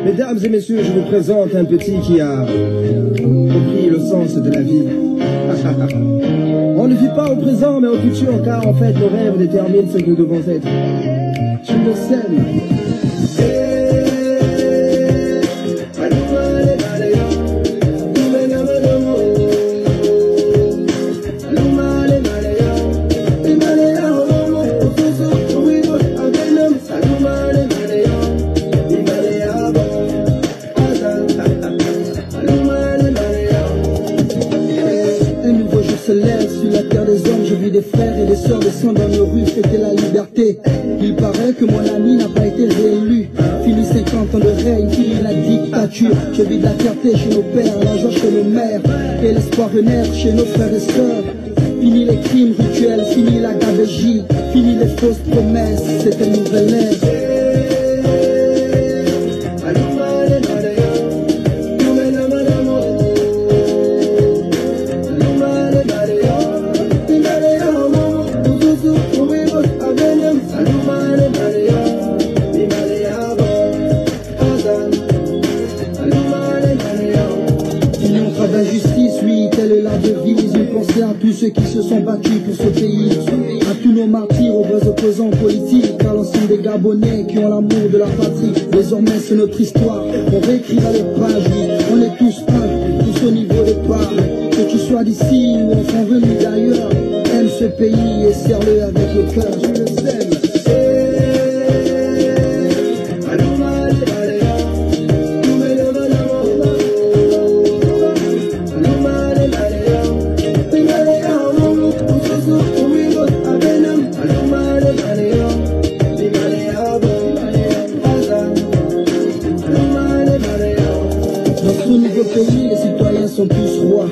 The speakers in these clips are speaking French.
Mesdames et messieurs, je vous présente un petit qui a compris le sens de la vie. On ne vit pas au présent mais au futur, car en fait nos rêves déterminent ce que nous devons être. Je me sème. Je vis des frères et des sœurs descendre dans nos rues, fêter la liberté. Il paraît que mon ami n'a pas été réélu. Fini 50 ans de règne, fini la dictature. Je vis de la fierté chez nos pères, la joie chez nos mères, et l'espoir renaître chez nos frères et sœurs. Fini les crimes rituels, fini la gabegie, fini les fausses promesses, c'est une nouvelle ère. À tous ceux qui se sont battus pour ce pays, à tous nos martyrs, aux vrais opposants politiques, à l'ensemble des Gabonais qui ont l'amour de la patrie. Désormais c'est notre histoire, on réécrira les pages, oui. On est tous un, tous au niveau de part. Que tu sois d'ici ou enfin venu d'ailleurs, aime ce pays et serre-le avec le cœur. Je le sème. Les citoyens sont tous rois,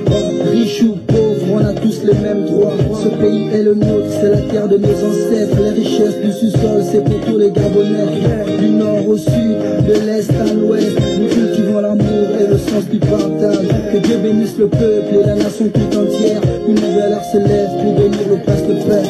riches ou pauvres, on a tous les mêmes droits. Ce pays est le nôtre, c'est la terre de nos ancêtres. Les richesses du sous-sol, c'est pour tous les Gabonais. Du nord au sud, de l'est à l'ouest, nous cultivons l'amour et le sens du partage. Que Dieu bénisse le peuple et la nation tout entière. Une nouvelle heure se lève pour bénir le prince de paix.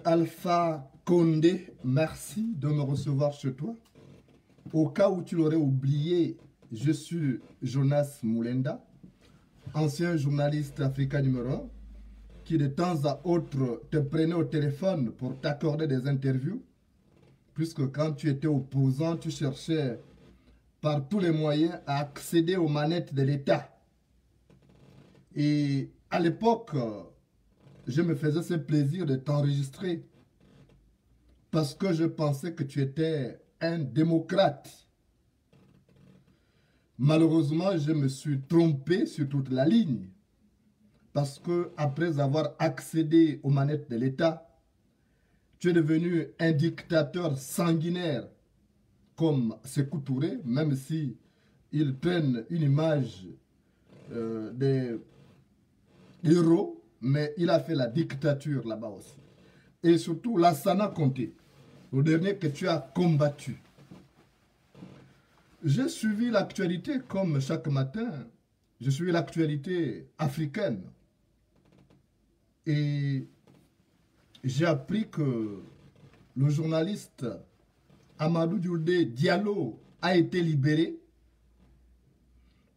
Alpha Condé, merci de me recevoir chez toi. Au cas où tu l'aurais oublié, je suis Jonas Mulenda, ancien journaliste africain numéro 1, qui de temps à autre te prenait au téléphone pour t'accorder des interviews, puisque quand tu étais opposant, tu cherchais par tous les moyens à accéder aux manettes de l'État. Et à l'époque, je me faisais ce plaisir de t'enregistrer parce que je pensais que tu étais un démocrate. Malheureusement, je me suis trompé sur toute la ligne parce que après avoir accédé aux manettes de l'État, tu es devenu un dictateur sanguinaire comme Sékou Touré, même si ils prennent une image des héros, mais il a fait la dictature là-bas aussi. Et surtout, Lassana Conté, le dernier que tu as combattu. j'ai suivi l'actualité comme chaque matin. Je suis l'actualité africaine. Et j'ai appris que le journaliste Amadou Diallo a été libéré.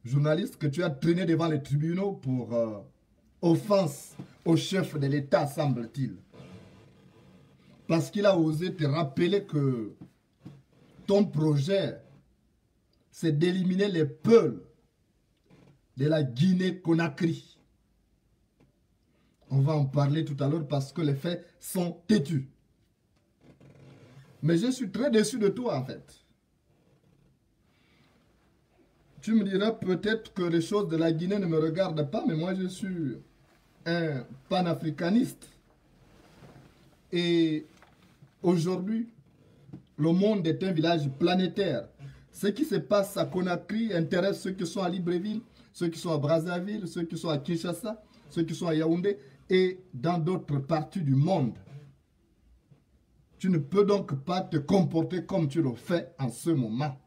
Journaliste que tu as traîné devant les tribunaux pour offense au chef de l'État, semble-t-il. Parce qu'il a osé te rappeler que ton projet, c'est d'éliminer les Peuls de la Guinée-Conakry. On va en parler tout à l'heure parce que les faits sont têtus. Mais je suis très déçu de toi, en fait. Tu me diras peut-être que les choses de la Guinée ne me regardent pas, mais moi je suis un panafricaniste. Et aujourd'hui, le monde est un village planétaire. Ce qui se passe à Conakry intéresse ceux qui sont à Libreville, ceux qui sont à Brazzaville, ceux qui sont à Kinshasa, ceux qui sont à Yaoundé et dans d'autres parties du monde. Tu ne peux donc pas te comporter comme tu le fais en ce moment.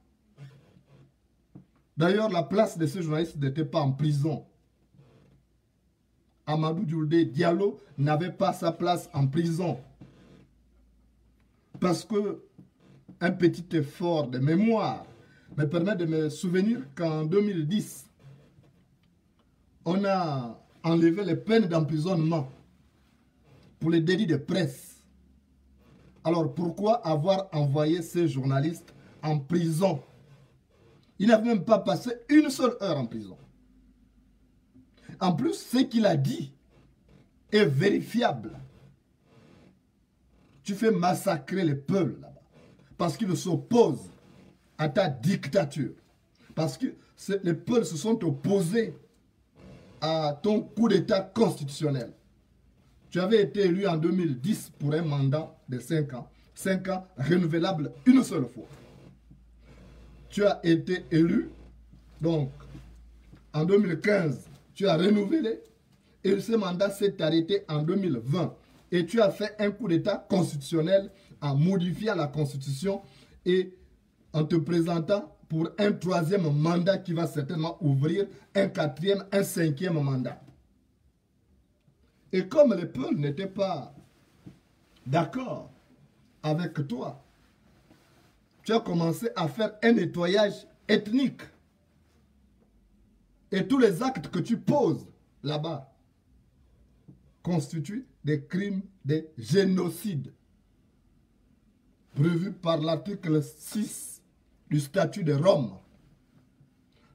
D'ailleurs, la place de ce journaliste n'était pas en prison. Amadou Diallo n'avait pas sa place en prison. Parce que un petit effort de mémoire me permet de me souvenir qu'en 2010, on a enlevé les peines d'emprisonnement pour les délits de presse. Alors pourquoi avoir envoyé ces journalistes en prison? Il n'a même pas passé une seule heure en prison. En plus, ce qu'il a dit est vérifiable. Tu fais massacrer les peuples là-bas parce qu'ils s'opposent à ta dictature. Parce que les peuples se sont opposés à ton coup d'État constitutionnel. Tu avais été élu en 2010 pour un mandat de 5 ans. 5 ans renouvelables une seule fois. Tu as été élu, donc en 2015, tu as renouvelé et ce mandat s'est arrêté en 2020. Et tu as fait un coup d'État constitutionnel en modifiant la Constitution et en te présentant pour un 3e mandat qui va certainement ouvrir un 4e, un 5e mandat. Et comme les peuples n'étaient pas d'accord avec toi, tu as commencé à faire un nettoyage ethnique. Et tous les actes que tu poses là-bas constituent des crimes de génocide prévus par l'article 6 du statut de Rome.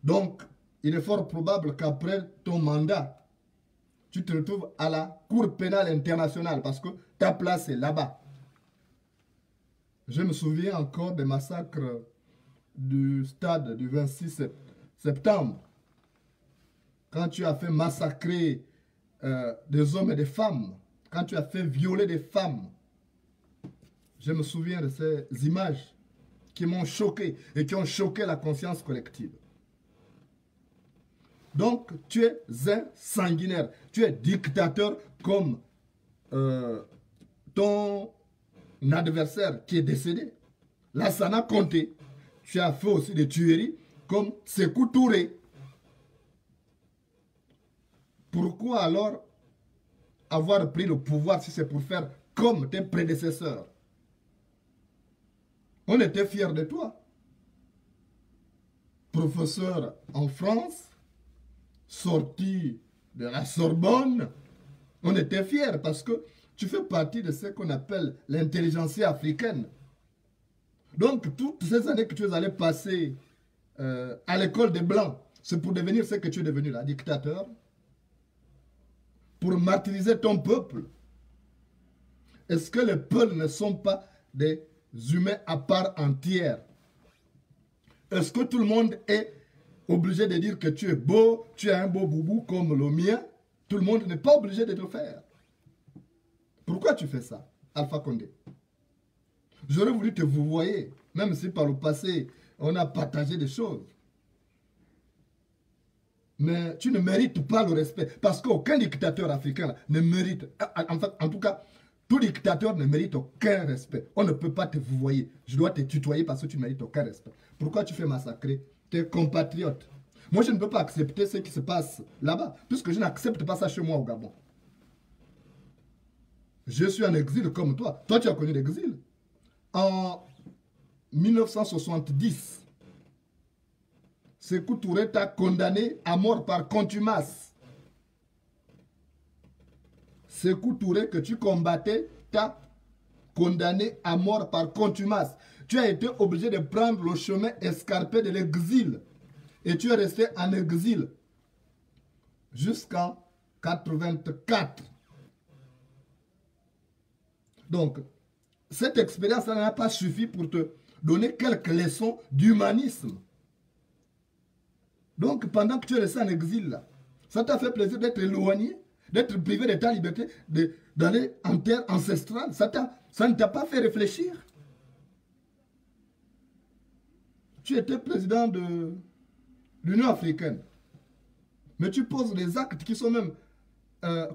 Donc, il est fort probable qu'après ton mandat, tu te retrouves à la Cour pénale internationale parce que ta place est là-bas. Je me souviens encore des massacres du stade du 26 septembre. Quand tu as fait massacrer des hommes et des femmes. Quand tu as fait violer des femmes. Je me souviens de ces images qui m'ont choqué et qui ont choqué la conscience collective. Donc, tu es un sanguinaire. Tu es dictateur comme ton adversaire qui est décédé. Lassana Conté. Tu as fait aussi des tueries comme Sékou Touré. Pourquoi alors avoir pris le pouvoir si c'est pour faire comme tes prédécesseurs? On était fiers de toi. Professeur en France, sorti de la Sorbonne, on était fiers parce que tu fais partie de ce qu'on appelle l'intelligentsia africaine. Donc, toutes ces années que tu es allé passer à l'école des Blancs, c'est pour devenir ce que tu es devenu là, dictateur, pour martyriser ton peuple. Est-ce que les peuples ne sont pas des humains à part entière? Est-ce que tout le monde est obligé de dire que tu es beau, tu as un beau boubou comme le mien? Tout le monde n'est pas obligé de te le faire. Pourquoi tu fais ça, Alpha Condé? J'aurais voulu te vous voyez, même si par le passé, on a partagé des choses. Mais tu ne mérites pas le respect. Parce qu'aucun dictateur africain ne mérite, en tout cas, tout dictateur ne mérite aucun respect. On ne peut pas te vouvoyer. Je dois te tutoyer parce que tu ne mérites aucun respect. Pourquoi tu fais massacrer tes compatriotes? Moi, je ne peux pas accepter ce qui se passe là-bas, puisque je n'accepte pas ça chez moi au Gabon. Je suis en exil comme toi. Toi, tu as connu l'exil. En 1970, Sékou Touré t'a condamné à mort par contumace. Sékou Touré que tu combattais t'a condamné à mort par contumace. Tu as été obligé de prendre le chemin escarpé de l'exil. Et tu es resté en exil jusqu'en 84. Donc, cette expérience n'a pas suffi pour te donner quelques leçons d'humanisme. Donc, pendant que tu es resté en exil, là, ça t'a fait plaisir d'être éloigné, d'être privé de ta liberté, d'aller en terre ancestrale. Ça ne t'a pas fait réfléchir. Tu étais président de l'Union africaine. Mais tu poses des actes qui sont même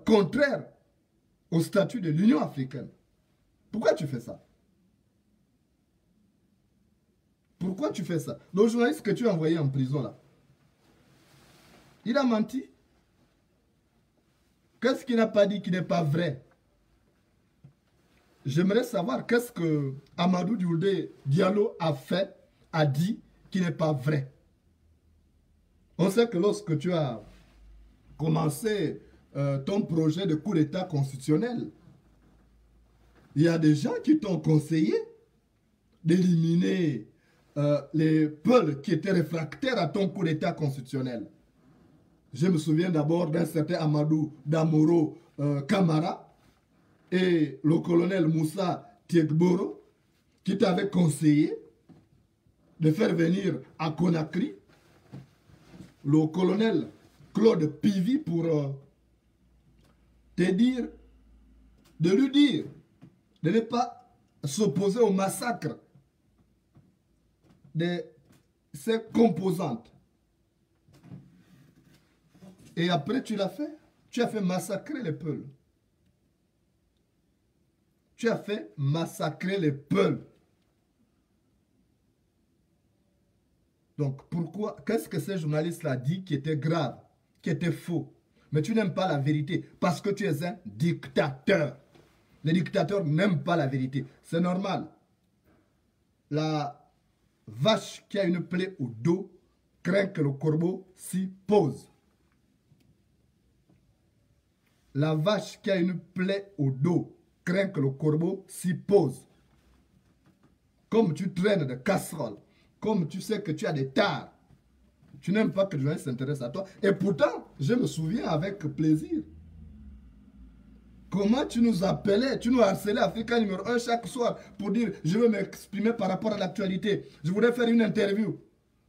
contraires au statut de l'Union africaine. Pourquoi tu fais ça? Pourquoi tu fais ça? Le journaliste que tu as envoyé en prison là, il a menti. Qu'est-ce qu'il n'a pas dit qui n'est pas vrai? J'aimerais savoir qu'est-ce que Amadou Diallo a fait, a dit qui n'est pas vrai. On sait que lorsque tu as commencé ton projet de coup d'État constitutionnel, il y a des gens qui t'ont conseillé d'éliminer les Peuls qui étaient réfractaires à ton coup d'État constitutionnel. Je me souviens d'abord d'un certain Amadou Damoro Kamara et le colonel Moussa Tiegboro qui t'avaient conseillé de faire venir à Conakry le colonel Claude Pivi pour te dire, de lui dire de ne pas s'opposer au massacre de ses composantes. Et après, tu l'as fait. Tu as fait massacrer les Peuls. Tu as fait massacrer les Peuls. Donc, pourquoi? Qu'est-ce que ces journalistes-là dit qui était grave, qui était faux? Mais tu n'aimes pas la vérité parce que tu es un dictateur. Les dictateurs n'aiment pas la vérité. C'est normal. La vache qui a une plaie au dos craint que le corbeau s'y pose. La vache qui a une plaie au dos craint que le corbeau s'y pose. Comme tu traînes de casseroles, comme tu sais que tu as des tares, tu n'aimes pas que les gens s'intéressent à toi. Et pourtant, je me souviens avec plaisir. Comment tu nous appelais, tu nous harcelais Africa numéro 1 chaque soir pour dire je veux m'exprimer par rapport à l'actualité. Je voudrais faire une interview.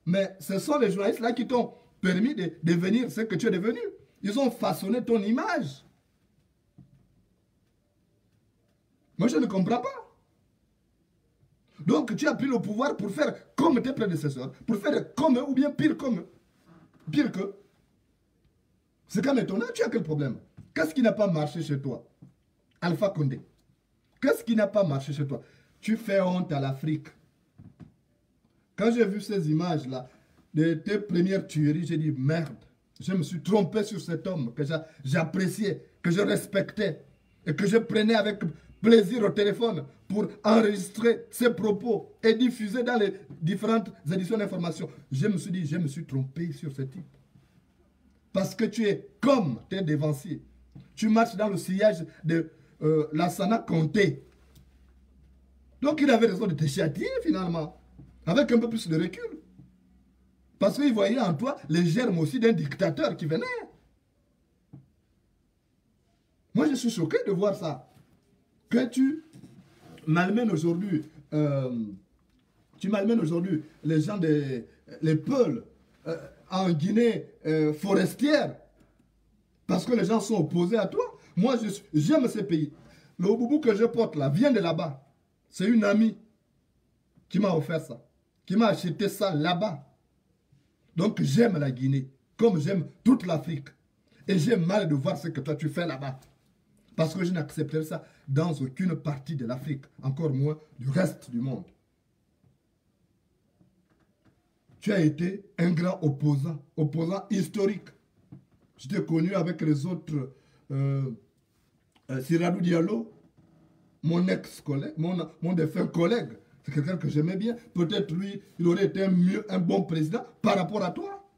Mais ce sont les journalistes là qui t'ont permis de devenir ce que tu es devenu. Ils ont façonné ton image. Moi, je ne comprends pas. Donc, tu as pris le pouvoir pour faire comme tes prédécesseurs, pour faire comme eux, ou bien pire comme eux. Pire qu'eux. C'est quand même étonnant, tu as quel problème? Qu'est-ce qui n'a pas marché chez toi? Alpha Condé. Qu'est-ce qui n'a pas marché chez toi? Tu fais honte à l'Afrique. Quand j'ai vu ces images-là, de tes premières tueries, j'ai dit merde. Je me suis trompé sur cet homme que j'appréciais, que je respectais et que je prenais avec plaisir au téléphone pour enregistrer ses propos et diffuser dans les différentes éditions d'information. Je me suis dit, je me suis trompé sur ce type. Parce que tu es comme tes dévanciers. Tu marches dans le sillage de Lassana Conté. Donc il avait raison de te châtier finalement, avec un peu plus de recul. Parce qu'il voyait en toi les germes aussi d'un dictateur qui venait. Moi je suis choqué de voir ça. Que tu malmènes aujourd'hui, les gens les Peuls en Guinée forestière, parce que les gens sont opposés à toi. Moi, j'aime ce pays. Le boubou que je porte là vient de là-bas. C'est une amie qui m'a offert ça, qui m'a acheté ça là-bas. Donc j'aime la Guinée, comme j'aime toute l'Afrique. Et j'ai mal de voir ce que toi tu fais là-bas. Parce que je n'accepterai ça dans aucune partie de l'Afrique, encore moins du reste du monde. tu as été un grand opposant historique. Je t'ai connu avec les autres, Siradou Diallo, mon ex-collègue, mon défunt collègue. C'est quelqu'un que j'aimais bien. Peut-être lui, il aurait été un bon président par rapport à toi.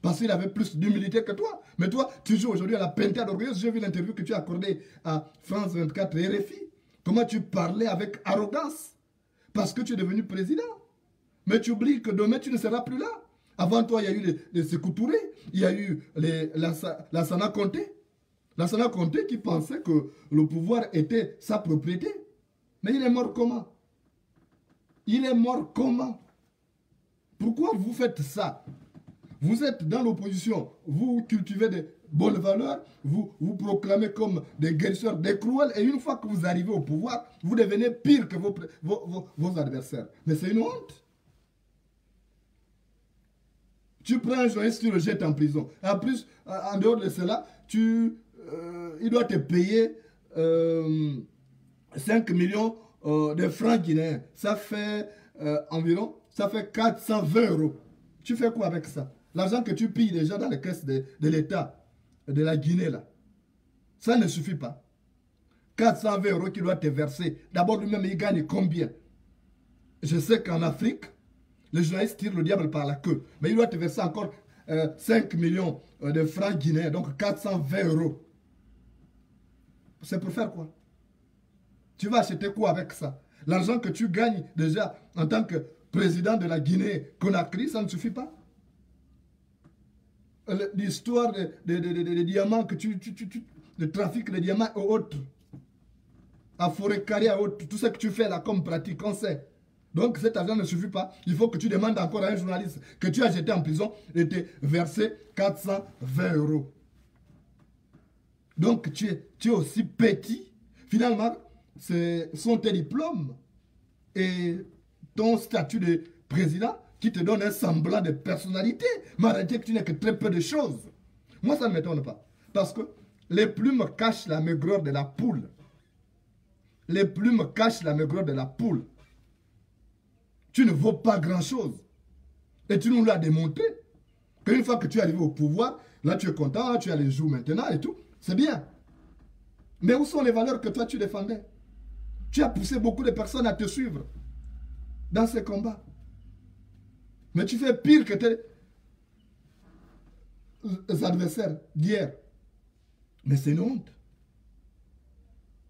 Parce qu'il avait plus d'humilité que toi. Mais toi, tu joues aujourd'hui à la pintade orgueilleuse. J'ai vu l'interview que tu as accordée à France 24 et RFI. Comment tu parlais avec arrogance. Parce que tu es devenu président. Mais tu oublies que demain, tu ne seras plus là. Avant toi, il y a eu les Sékou Touré, il y a eu la Sana Conté. La Sana Conté qui pensait que le pouvoir était sa propriété. Mais il est mort comment? Il est mort comment? Pourquoi vous faites ça? Vous êtes dans l'opposition, vous cultivez des bonnes valeurs, vous vous proclamez comme des guérisseurs, des cruels, et une fois que vous arrivez au pouvoir, vous devenez pire que vos adversaires. Mais c'est une honte. Tu prends un journaliste, tu le jettes en prison. En plus, en dehors de cela, il doit te payer 5 millions de francs guinéens. Ça fait environ 420 euros. Tu fais quoi avec ça? L'argent que tu pilles déjà dans les caisses de l'État, de la Guinée, là. Ça ne suffit pas. 420 euros qu'il doit te verser. D'abord, lui-même, il gagne combien? Je sais qu'en Afrique, les journalistes tirent le diable par la queue. Mais il doit te verser encore 5 millions de francs guinéens, donc 420 euros. C'est pour faire quoi? Tu vas acheter quoi avec ça? L'argent que tu gagnes déjà en tant que président de la Guinée-Conakry, ça ne suffit pas? L'histoire des diamants que le trafic de diamants et autres, à Forêt-Carré, à autres, tout ce que tu fais là comme pratique, on sait. Donc cet argent ne suffit pas. Il faut que tu demandes encore à un journaliste que tu as jeté en prison et te verser 420 euros. Donc tu es aussi petit. Finalement, ce sont tes diplômes et ton statut de président qui te donne un semblant de personnalité. Mais en réalité, tu n'es que très peu de choses. Moi, ça ne m'étonne pas. Parce que les plumes cachent la maigreur de la poule. Les plumes cachent la maigreur de la poule. Tu ne vaux pas grand-chose. Et tu nous l'as démontré. Qu'une fois que tu es arrivé au pouvoir, là tu es content, tu as les joues maintenant et tout. C'est bien. Mais où sont les valeurs que toi tu défendais? Tu as poussé beaucoup de personnes à te suivre dans ces combats. Mais tu fais pire que tes adversaires d'hier. Mais c'est une honte.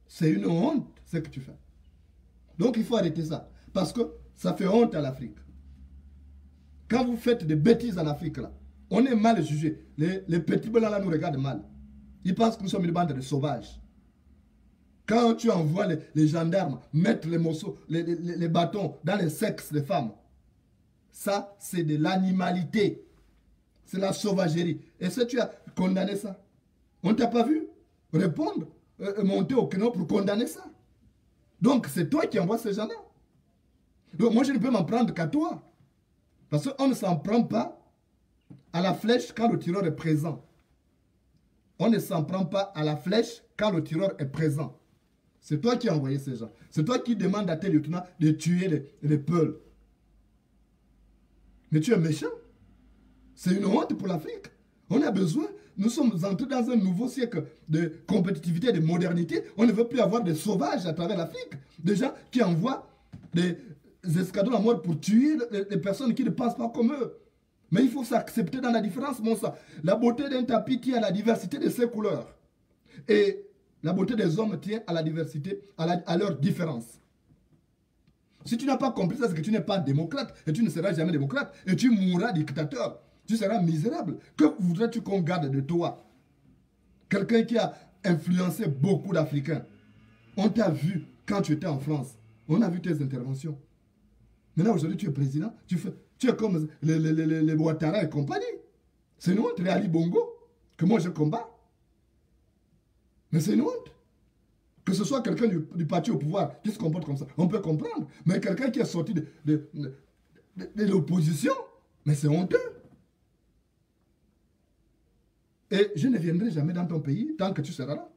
C'est une honte ce que tu fais. Donc il faut arrêter ça. Parce que ça fait honte à l'Afrique. Quand vous faites des bêtises en Afrique, là, on est mal jugé. Les petits blancs là nous regardent mal. Ils pensent que nous sommes une bande de sauvages. Quand tu envoies les gendarmes mettre les morceaux, les bâtons dans les sexes des femmes, ça c'est de l'animalité. C'est la sauvagerie. Et si tu as condamné ça, on ne t'a pas vu répondre, monter au créneau pour condamner ça. Donc c'est toi qui envoies ces gens-là. Donc moi je ne peux m'en prendre qu'à toi. Parce qu'on ne s'en prend pas à la flèche quand le tireur est présent. On ne s'en prend pas à la flèche quand le tireur est présent. C'est toi qui as envoyé ces gens. C'est toi qui demandes à tes lieutenants de tuer les peuls. Mais tu es méchant. C'est une honte pour l'Afrique. On a besoin, nous sommes entrés dans un nouveau siècle de compétitivité et de modernité. On ne veut plus avoir des sauvages à travers l'Afrique. Des gens qui envoient des escadrons à mort pour tuer les personnes qui ne pensent pas comme eux. Mais il faut s'accepter dans la différence, mon sang. La beauté d'un tapis tient à la diversité de ses couleurs. Et la beauté des hommes tient à la diversité, à leur différence. Si tu n'as pas compris ça, c'est que tu n'es pas démocrate. Et tu ne seras jamais démocrate. Et tu mourras dictateur. Tu seras misérable. Que voudrais-tu qu'on garde de toi? Quelqu'un qui a influencé beaucoup d'Africains. On t'a vu quand tu étais en France. On a vu tes interventions. Maintenant, aujourd'hui, tu es président. Tu es comme les Ouattara et compagnie. C'est une honte, les Ali Bongo, que moi je combats. Mais c'est une honte. Que ce soit quelqu'un du parti au pouvoir qui se comporte comme ça, on peut comprendre. Mais quelqu'un qui est sorti de l'opposition, mais c'est honteux. Et je ne viendrai jamais dans ton pays tant que tu seras là.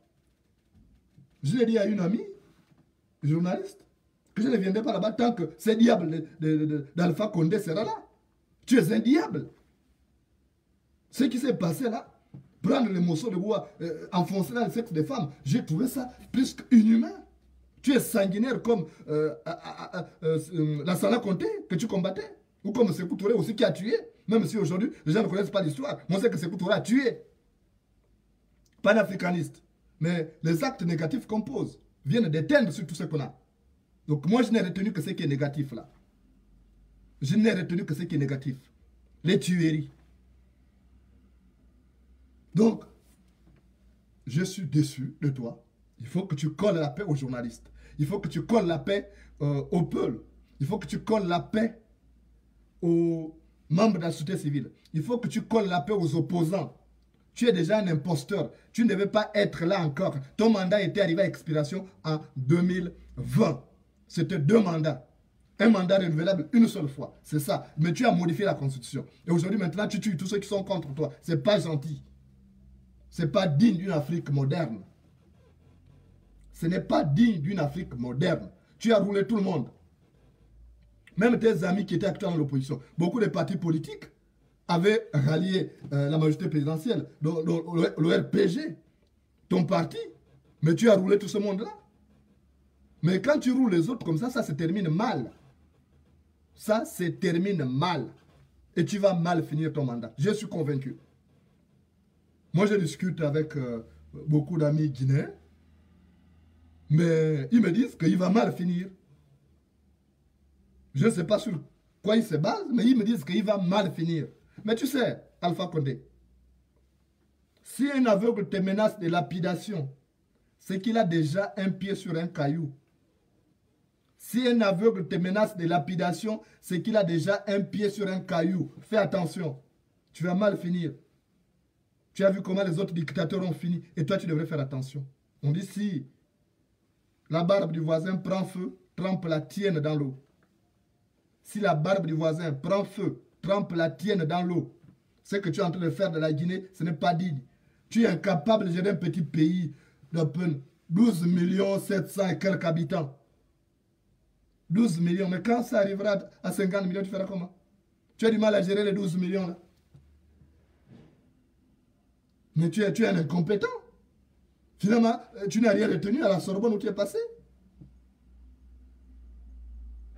Je l'ai dit à une amie, journaliste, que je ne viendrai pas là-bas tant que ces diables d'Alpha Condé sera là. Tu es un diable. Ce qui s'est passé là, prendre les morceaux de bois, enfoncer dans le sexe des femmes, j'ai trouvé ça plus qu'inhumain. Tu es sanguinaire comme la Sana Conté que tu combattais. Ou comme Sékou Touré aussi qui a tué. Même si aujourd'hui, les gens ne connaissent pas l'histoire. Moi, c'est que Sékou Touré a tué. Panafricaniste. Mais les actes négatifs qu'on pose viennent d'éteindre sur tout ce qu'on a. Donc moi, je n'ai retenu que ce qui est négatif là. Je n'ai retenu que ce qui est négatif. Les tueries. Donc, je suis déçu de toi. Il faut que tu colles la paix aux journalistes. Il faut que tu colles la paix au peuple. Il faut que tu colles la paix aux membres de la société civile. Il faut que tu colles la paix aux opposants. Tu es déjà un imposteur. Tu ne devais pas être là encore. Ton mandat était arrivé à expiration en 2020. C'était 2 mandats. Un mandat renouvelable une seule fois. C'est ça. Mais tu as modifié la Constitution. Et aujourd'hui, maintenant, tu tues tous ceux qui sont contre toi. C'est pas gentil. C'est pas digne d'une Afrique moderne. Ce n'est pas digne d'une Afrique moderne. Tu as roulé tout le monde. Même tes amis qui étaient actuellement dans l'opposition. Beaucoup de partis politiques avaient rallié la majorité présidentielle, le RPG, ton parti. Mais tu as roulé tout ce monde-là. Mais quand tu roules les autres comme ça se termine mal. Ça se termine mal. Et tu vas mal finir ton mandat. Je suis convaincu. Moi, je discute avec beaucoup d'amis guinéens. Mais ils me disent qu'il va mal finir. Je ne sais pas sur quoi ils se basent, mais ils me disent qu'il va mal finir. Mais tu sais, Alpha Condé, si un aveugle te menace de lapidation, c'est qu'il a déjà un pied sur un caillou. Si un aveugle te menace de lapidation, c'est qu'il a déjà un pied sur un caillou. Fais attention, tu vas mal finir. Tu as vu comment les autres dictateurs ont fini, et toi tu devrais faire attention. On dit si la barbe du voisin prend feu, trempe la tienne dans l'eau. Si la barbe du voisin prend feu, trempe la tienne dans l'eau. Ce que tu es en train de faire de la Guinée, ce n'est pas digne. Tu es incapable de gérer un petit pays d'à peine 12 700 et quelques habitants. 12 millions, mais quand ça arrivera à 50 millions, tu feras comment? Tu as du mal à gérer les 12 millions là. Mais tu es un incompétent. Finalement, tu n'as rien retenu à la Sorbonne où tu es passé.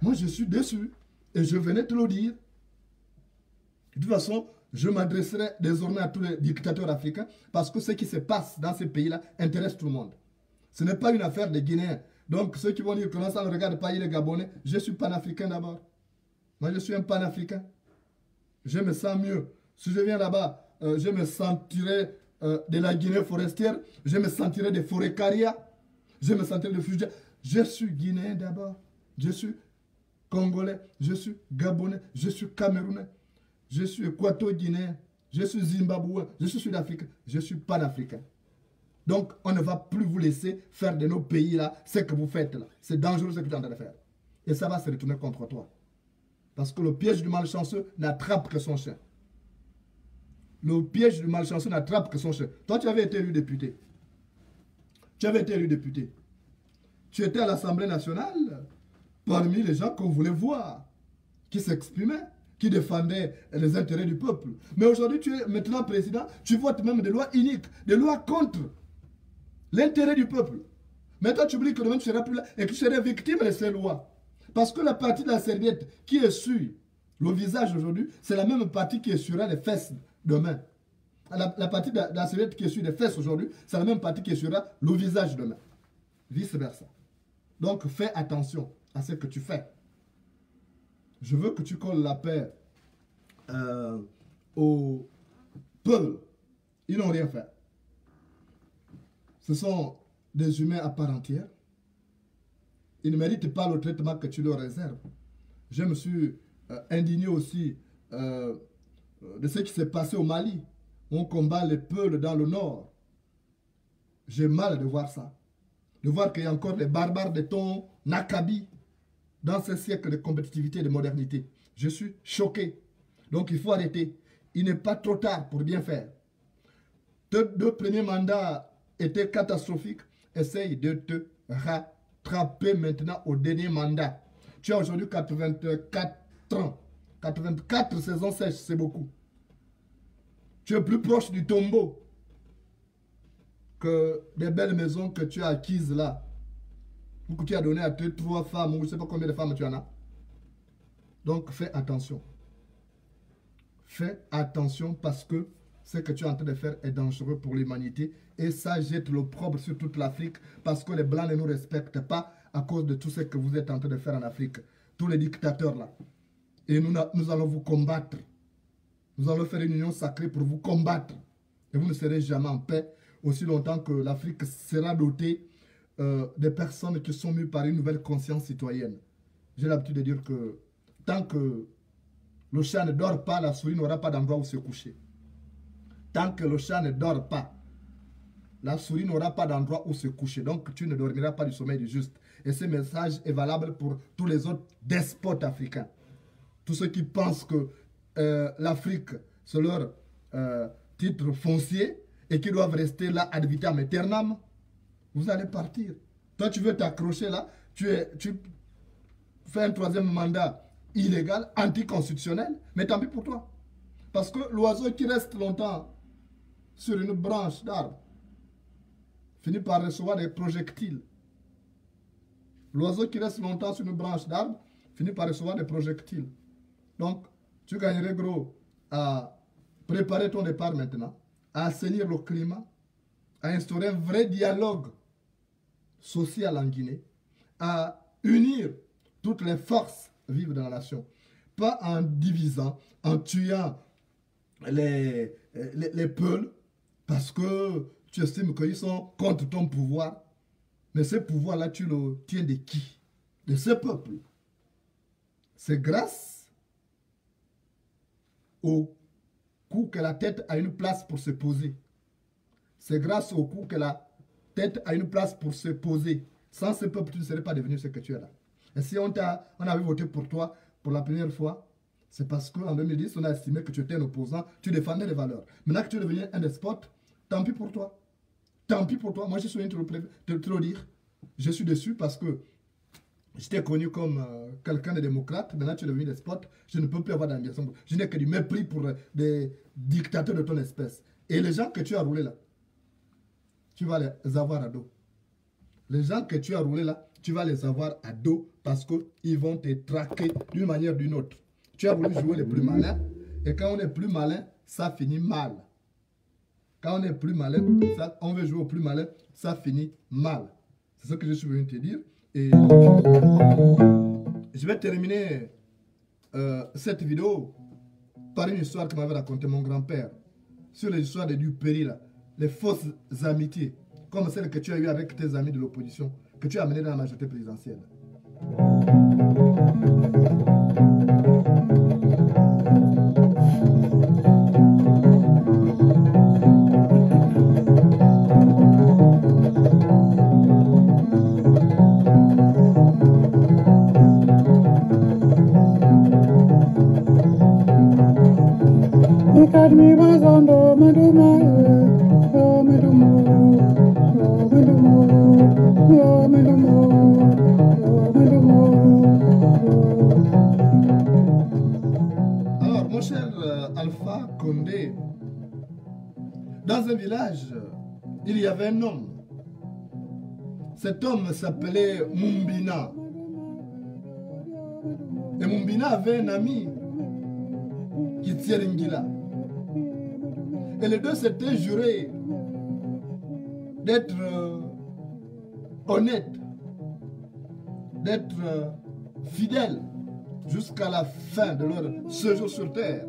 Moi, je suis déçu. Et je venais te le dire. De toute façon, je m'adresserai désormais à tous les dictateurs africains parce que ce qui se passe dans ces pays-là intéresse tout le monde. Ce n'est pas une affaire des Guinéens. Donc, ceux qui vont dire que ça ne regarde pas les Gabonais, je suis panafricain d'abord. Moi, je suis un panafricain. Je me sens mieux. Si je viens là-bas, je me sentirai de la Guinée forestière, je me sentirai de Forécaria, je me sentirai de Fujia. Je suis Guinéen d'abord. Je suis Congolais, je suis Gabonais, je suis Camerounais, je suis Équato-Guinéen, je suis Zimbabwe, je suis Sud-Africain, je suis panafricain. Donc, on ne va plus vous laisser faire de nos pays là ce que vous faites là. C'est dangereux ce que tu es en train de faire. Et ça va se retourner contre toi. Parce que le piège du malchanceux n'attrape que son chien. Le piège du malchanceux n'attrape que son chien. Toi, tu avais été élu député. Tu avais été élu député. Tu étais à l'Assemblée nationale parmi les gens qu'on voulait voir, qui s'exprimaient, qui défendaient les intérêts du peuple. Mais aujourd'hui, tu es maintenant président, tu votes même des lois iniques, des lois contre l'intérêt du peuple. Mais toi, tu oublies que demain, tu ne seras plus là et que tu seras victime de ces lois. Parce que la partie de la serviette qui essuie le visage aujourd'hui, c'est la même partie qui essuiera les fesses demain. La partie de la serviette qui essuie les fesses aujourd'hui, c'est la même partie qui essuiera le visage demain. Vice versa. Donc, fais attention à ce que tu fais. Je veux que tu colles la paix au peuple. Ils n'ont rien fait. Ce sont des humains à part entière. Ils ne méritent pas le traitement que tu leur réserves. Je me suis indigné aussi de ce qui s'est passé au Mali. On combat les peuples dans le nord. J'ai mal de voir ça. De voir qu'il y a encore des barbares de ton Nakabi dans ce siècle de compétitivité et de modernité. Je suis choqué. Donc il faut arrêter. Il n'est pas trop tard pour bien faire. Tes 2 premiers mandats étaient catastrophiques. Essaye de te rattraper maintenant au dernier mandat. Tu as aujourd'hui 84 ans. 84 saisons sèches, c'est beaucoup. Tu es plus proche du tombeau que des belles maisons que tu as acquises là. Ou que tu as donné à 3 femmes, ou je ne sais pas combien de femmes tu en as. Donc fais attention. Fais attention parce que ce que tu es en train de faire est dangereux pour l'humanité. Et ça jette l'opprobre sur toute l'Afrique parce que les Blancs ne nous respectent pas à cause de tout ce que vous êtes en train de faire en Afrique. Tous les dictateurs là. Et nous allons vous combattre. Nous allons faire une union sacrée pour vous combattre. Et vous ne serez jamais en paix aussi longtemps que l'Afrique sera dotée des personnes qui sont mues par une nouvelle conscience citoyenne. J'ai l'habitude de dire que tant que le chat ne dort pas, la souris n'aura pas d'endroit où se coucher. Tant que le chat ne dort pas, la souris n'aura pas d'endroit où se coucher. Donc tu ne dormiras pas du sommeil du juste. Et ce message est valable pour tous les autres despotes africains. Tous ceux qui pensent que l'Afrique, c'est leur titre foncier et qui doivent rester là ad vitam aeternam, vous allez partir. Toi, tu veux t'accrocher là, tu fais un 3e mandat illégal, anticonstitutionnel, mais tant pis pour toi. Parce que l'oiseau qui reste longtemps sur une branche d'arbre finit par recevoir des projectiles. L'oiseau qui reste longtemps sur une branche d'arbre finit par recevoir des projectiles. Donc, tu gagnerais gros à préparer ton départ maintenant, à assainir le climat, à instaurer un vrai dialogue social en Guinée, à unir toutes les forces vives de la nation. Pas en divisant, en tuant les peuls, parce que tu estimes qu'ils sont contre ton pouvoir. Mais ce pouvoir-là, tu le tiens de qui? De ce peuple. C'est grâce au coup que la tête a une place pour se poser. C'est grâce au coup que la tête a une place pour se poser. Sans ce peuple, tu ne serais pas devenu ce que tu es là. Et si on avait voté pour toi pour la première fois, c'est parce qu'en 2010, on a estimé que tu étais un opposant, tu défendais les valeurs. Maintenant que tu es devenu un despote, tant pis pour toi. Tant pis pour toi. Moi, je suis de te le dire. Je suis déçu parce que j'étais connu comme quelqu'un de démocrate. Maintenant, tu es devenu despote. Je ne peux plus avoir d'ambition. Je n'ai que du mépris pour des dictateurs de ton espèce. Et les gens que tu as roulés là, tu vas les avoir à dos. Les gens que tu as roulés là, tu vas les avoir à dos parce qu'ils vont te traquer d'une manière ou d'une autre. Tu as voulu jouer les plus malins. Et quand on est plus malin, ça finit mal. Quand on est plus malin, on veut jouer au plus malin, ça finit mal. C'est ce que je suis venu te dire. Et je vais terminer cette vidéo par une histoire que m'avait raconté mon grand-père. Sur les histoires de Dupéry, là. Les fausses amitiés. Comme celle que tu as eue avec tes amis de l'opposition. Que tu as amené dans la majorité présidentielle. Alors, mon cher Alpha Condé, dans un village, il y avait un homme. Cet homme s'appelait Mumbina. Et Mumbina avait un ami qui tient Ngila. Et les deux s'étaient jurés d'être honnêtes, d'être fidèles jusqu'à la fin de leur séjour sur terre.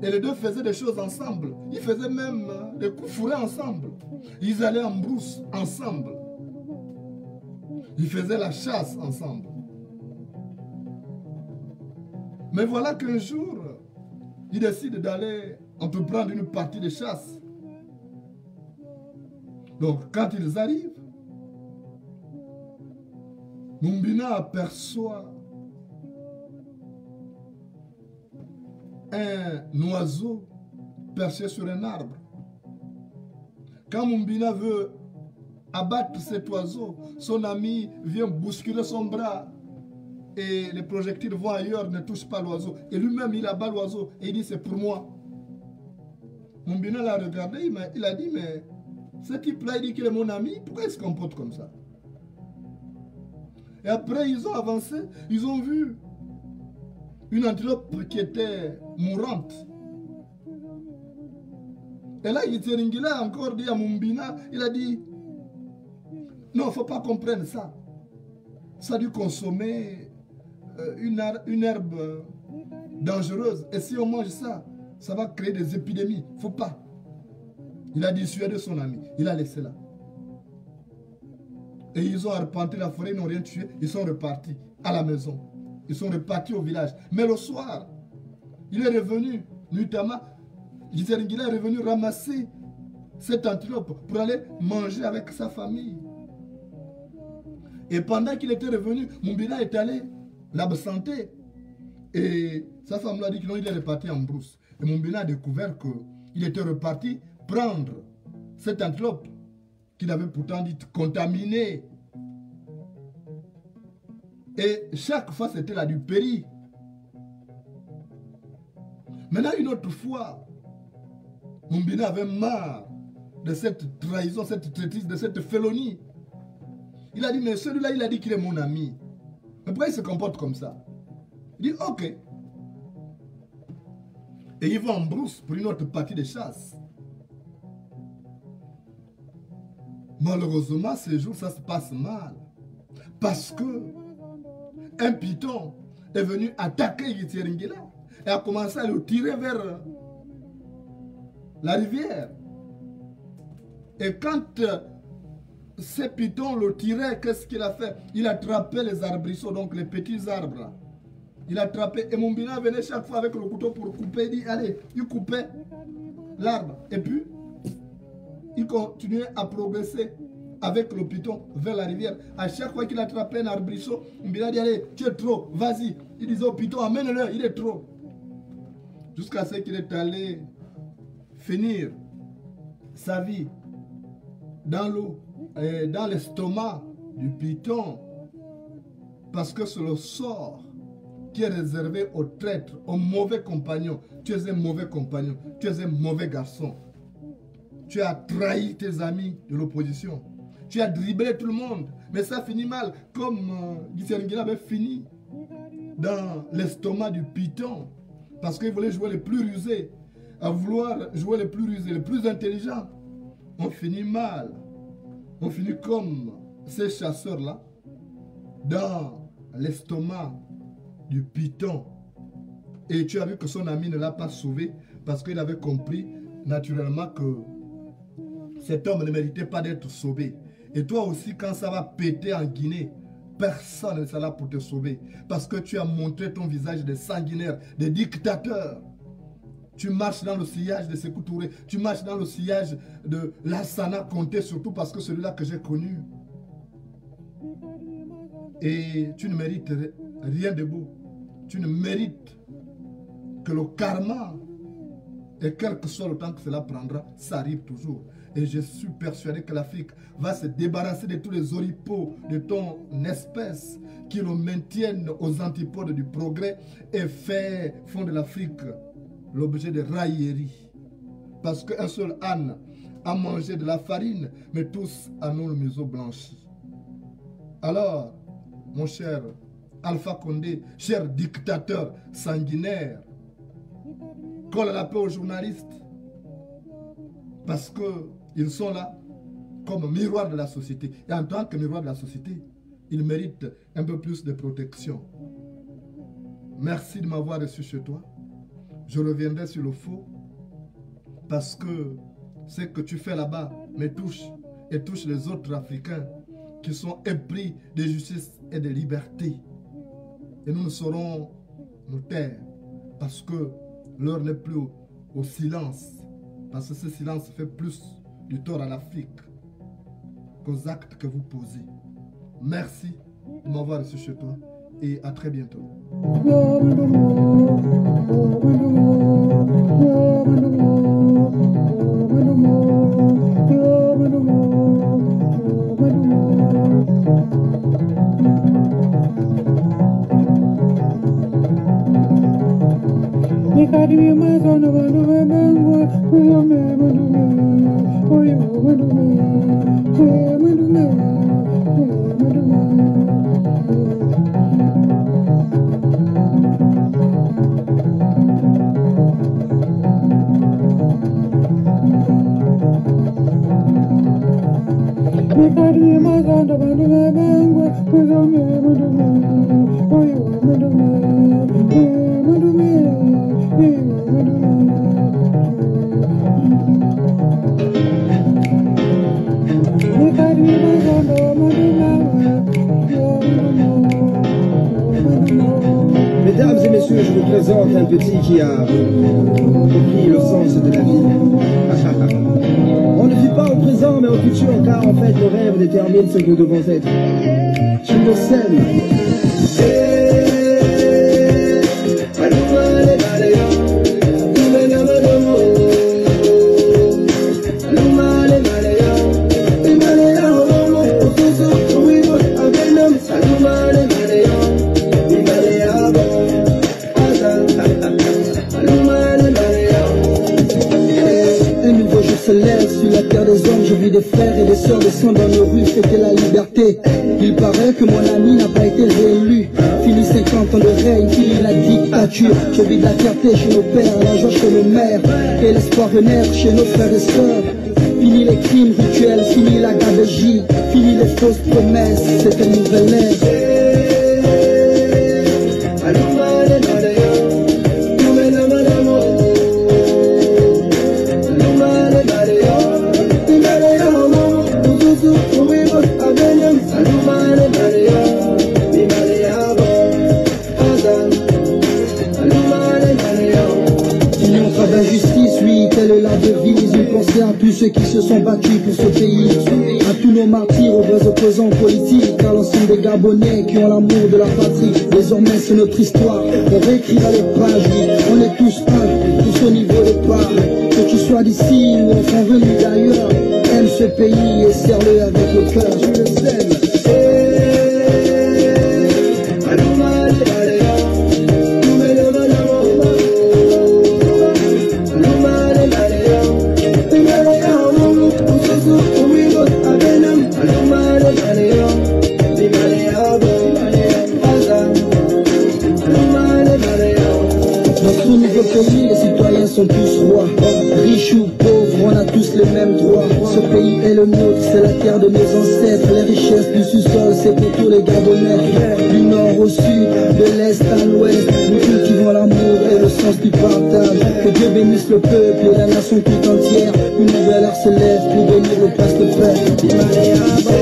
Et les deux faisaient des choses ensemble. Ils faisaient même des coups fourrés ensemble. Ils allaient en brousse ensemble. Ils faisaient la chasse ensemble. Mais voilà qu'un jour, ils décident d'aller entreprendre une partie de chasse. Donc, quand ils arrivent, Mumbina aperçoit un oiseau perché sur un arbre. Quand Mumbina veut abattre cet oiseau, son ami vient bousculer son bras et les projectiles vont ailleurs, ne touchent pas l'oiseau. Et lui-même, il abat l'oiseau et il dit c'est pour moi. Mumbina l'a regardé, il a dit mais ce type-là, il dit qu'il est mon ami, pourquoi il se comporte comme ça? Et après, ils ont avancé, ils ont vu une antilope qui était mourante. Et là, Yitseringila a encore dit à Mumbina, il a dit, non, il ne faut pas comprendre ça. Ça a dû consommer une herbe dangereuse. Et si on mange ça, ça va créer des épidémies. Il ne faut pas. Il a dissuadé son ami. Il a laissé là. Et ils ont arpenté la forêt, ils n'ont rien tué. Ils sont repartis à la maison. Ils sont repartis au village. Mais le soir, il est revenu, nuitamment, Yitseringila est revenu ramasser cette antilope pour aller manger avec sa famille. Et pendant qu'il était revenu, Mumbina est allé l'absenter. Et sa femme lui a dit qu'il est reparti en brousse. Et Mumbina a découvert qu'il était reparti prendre cette antilope qu'il avait pourtant dit contaminée. Et chaque fois, c'était là du péri. Maintenant, une autre fois, Mumbina avait marre de cette trahison, cette traîtrise, de cette félonie. Il a dit, mais celui-là, il a dit qu'il est mon ami. Mais pourquoi il se comporte comme ça? Il dit, ok. Et il va en brousse pour une autre partie de chasse. Malheureusement, ces jours, ça se passe mal. Parce que un python est venu attaquer Yitseringila et a commencé à le tirer vers la rivière. Et quand ces pythons le tiraient, qu'est-ce qu'il a fait? Il attrapait les arbrisseaux, donc les petits arbres. Il attrapait. Et Mumbina venait chaque fois avec le couteau pour couper. Il dit, allez, il coupait l'arbre. Et puis, il continuait à progresser avec le python vers la rivière. À chaque fois qu'il attrapait un arbrisseau, Mumbina dit, allez, tu es trop, vas-y. Il disait au python, amène-le, il est trop. Jusqu'à ce qu'il est allé finir sa vie dans l'eau, dans l'estomac du python, parce que c'est le sort qui est réservé aux traîtres, aux mauvais compagnons. Tu es un mauvais compagnon, tu es un mauvais garçon. Tu as trahi tes amis de l'opposition. Tu as dribblé tout le monde. Mais ça finit mal, comme Yitseringila avait fini dans l'estomac du python, parce qu'il voulait jouer les plus rusés. À vouloir jouer les plus rusés, les plus intelligents, on finit mal. On finit comme ces chasseurs-là, dans l'estomac du python. Et tu as vu que son ami ne l'a pas sauvé parce qu'il avait compris naturellement que cet homme ne méritait pas d'être sauvé. Et toi aussi, quand ça va péter en Guinée, personne ne sera là pour te sauver. Parce que tu as montré ton visage de sanguinaire, de dictateur. Tu marches dans le sillage de Sékou Touré. Tu marches dans le sillage de Lassana Conté, surtout parce que celui-là que j'ai connu. Et tu ne mérites rien de beau. Tu ne mérites que le karma. Et quel que soit le temps que cela prendra, ça arrive toujours. Et je suis persuadé que l'Afrique va se débarrasser de tous les oripeaux de ton espèce qui le maintiennent aux antipodes du progrès et font de l'Afrique l'objet de railleries. Parce qu'un seul âne a mangé de la farine, mais tous en ont le museau blanchi. Alors, mon cher Alpha Condé, cher dictateur sanguinaire, colle la paix aux journalistes. Parce qu'ils sont là comme miroir de la société. Et en tant que miroir de la société, ils méritent un peu plus de protection. Merci de m'avoir reçu chez toi. Je reviendrai sur le faux parce que ce que tu fais là-bas me touche et touche les autres Africains qui sont épris de justice et de liberté. Et nous ne saurons nous taire parce que l'heure n'est plus au silence. Parce que ce silence fait plus du tort à l'Afrique qu'aux actes que vous posez. Merci de m'avoir reçu chez toi et à très bientôt. Mesdames et messieurs, je vous présente un petit qui a compris le sens de la vie. On ne vit pas au présent mais au futur, car en fait le rêve détermine ce que nous devons être. Je le sais. Se lève sur la terre des hommes, je vis des frères et des sœurs descendre dans nos rues, fêter la liberté. Il paraît que mon ami n'a pas été réélu. Fini 50 ans de règne, fini la dictature. Je vis de la fierté chez nos pères, la joie chez nos mères, et l'espoir renaître chez nos frères et sœurs. Fini les crimes rituels, fini la gabegie, fini les fausses promesses, c'est une nouvelle ère. D'injustice, oui, telle est la devise. Une pensée à tous ceux qui se sont battus pour ce pays, à tous nos martyrs, aux vrais opposants politiques, à l'ensemble des Gabonais qui ont l'amour de la patrie. Désormais c'est notre histoire, on réécrira les pages, oui. On est tous un, tous au niveau des parts. Que tu sois d'ici ou enfin venu d'ailleurs, aime ce pays et serre-le avec le cœur, je le sais. Les citoyens sont tous rois, riches ou pauvres, on a tous les mêmes droits. Ce pays est le nôtre, c'est la terre de nos ancêtres. Les richesses du sous-sol, c'est pour tous les Gabonais. Du nord au sud, de l'est à l'ouest, nous cultivons l'amour et le sens du partage. Que Dieu bénisse le peuple et la nation tout entière. Une nouvelle ère se lève pour bénir le place de paix.